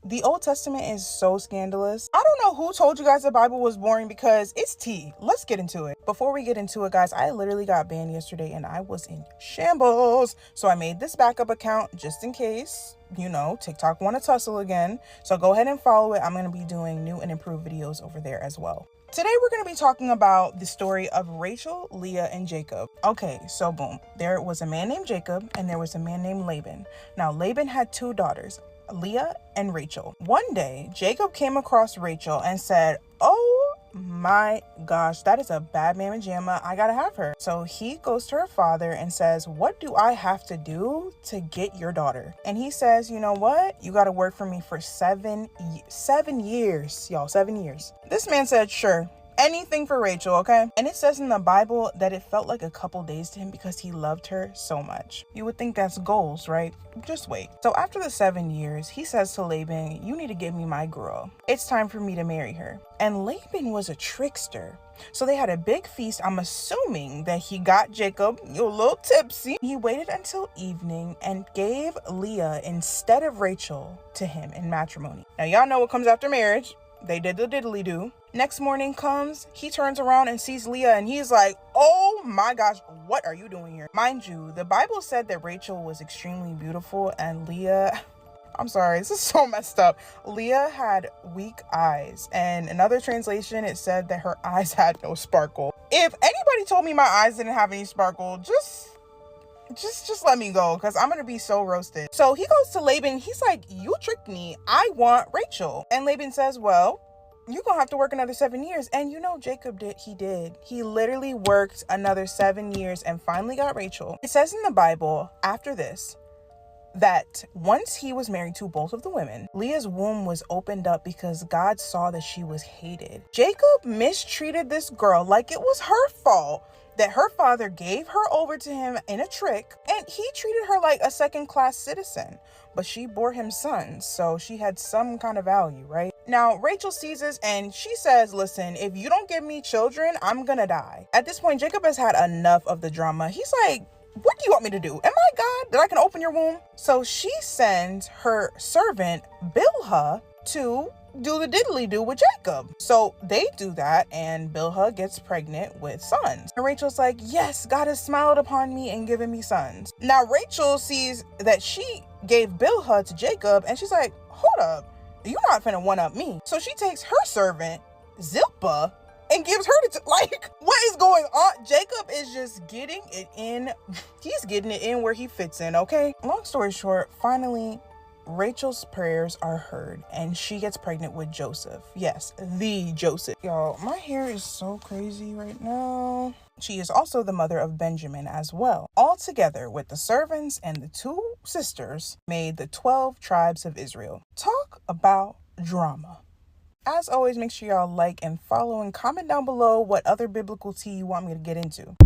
The Old Testament is so scandalous. I don't know who told you guys the Bible was boring because it's tea. Let's get into it. Before we get into it, guys, I literally got banned yesterday and I was in shambles. So I made this backup account just in case, TikTok want to tussle again. So go ahead and follow it. I'm going to be doing new and improved videos over there as well. Today, we're going to be talking about the story of Rachel, Leah, and Jacob. Okay, so boom. There was a man named Jacob and there was a man named Laban. Now, Laban had two daughters, Leah and Rachel. One day, Jacob came across Rachel and said, "Oh my gosh, that is a bad mamma jamma. I gotta have her." So he goes to her father and says, "What do I have to do to get your daughter?" And he says, "You know what? You gotta work for me for 7 years, y'all, 7 years." This man said, "Sure. Anything for Rachel, okay?" And it says in the Bible that it felt like a couple days to him because he loved her so much. You would think that's goals, right? Just wait. So after the 7 years, he says to Laban, "You need to give me my girl. It's time for me to marry her." And Laban was a trickster. So they had a big feast. I'm assuming that he got Jacob a little tipsy. He waited until evening and gave Leah instead of Rachel to him in matrimony. Now y'all know what comes after marriage. They did the diddly-do. Next morning comes, he turns around and sees Leah and he's like, "Oh my gosh, what are you doing here?" Mind you, the Bible said that Rachel was extremely beautiful and Leah, I'm sorry, this is so messed up. Leah had weak eyes, and another translation, it said that her eyes had no sparkle. If anybody told me my eyes didn't have any sparkle, just let me go, because I'm gonna be so roasted. So he goes to Laban. He's like, "You tricked me. I want Rachel." And Laban says, "Well, you're gonna have to work another 7 years." And Jacob did. He literally worked another 7 years and finally got Rachel. It says in the Bible after this that once he was married to both of the women, Leah's womb was opened up because God saw that she was hated. Jacob mistreated this girl like it was her fault that her father gave her over to him in a trick, and he treated her like a second-class citizen. But she bore him sons, so she had some kind of value, right? Now, Rachel sees this and she says, "Listen, if you don't give me children, I'm gonna die." At this point, Jacob has had enough of the drama. He's like, "What do you want me to do? Am I God that I can open your womb?" So she sends her servant, Bilhah, to do the diddly-do with Jacob. So they do that and Bilhah gets pregnant with sons. And Rachel's like, "Yes, God has smiled upon me and given me sons." Now Rachel sees that she gave Bilhah to Jacob and she's like, "Hold up, you're not finna one-up me." So she takes her servant, Zilpah, and gives her to, what is going on? Jacob is just getting it in. He's getting it in where he fits in, okay? Long story short, finally, Rachel's prayers are heard and she gets pregnant with Joseph. Yes, the Joseph. Y'all, my hair is so crazy right now. She is also the mother of Benjamin as well. All together with the servants and the two sisters made the 12 tribes of Israel. Talk about drama. As always, make sure y'all like and follow and comment down below what other biblical tea you want me to get into.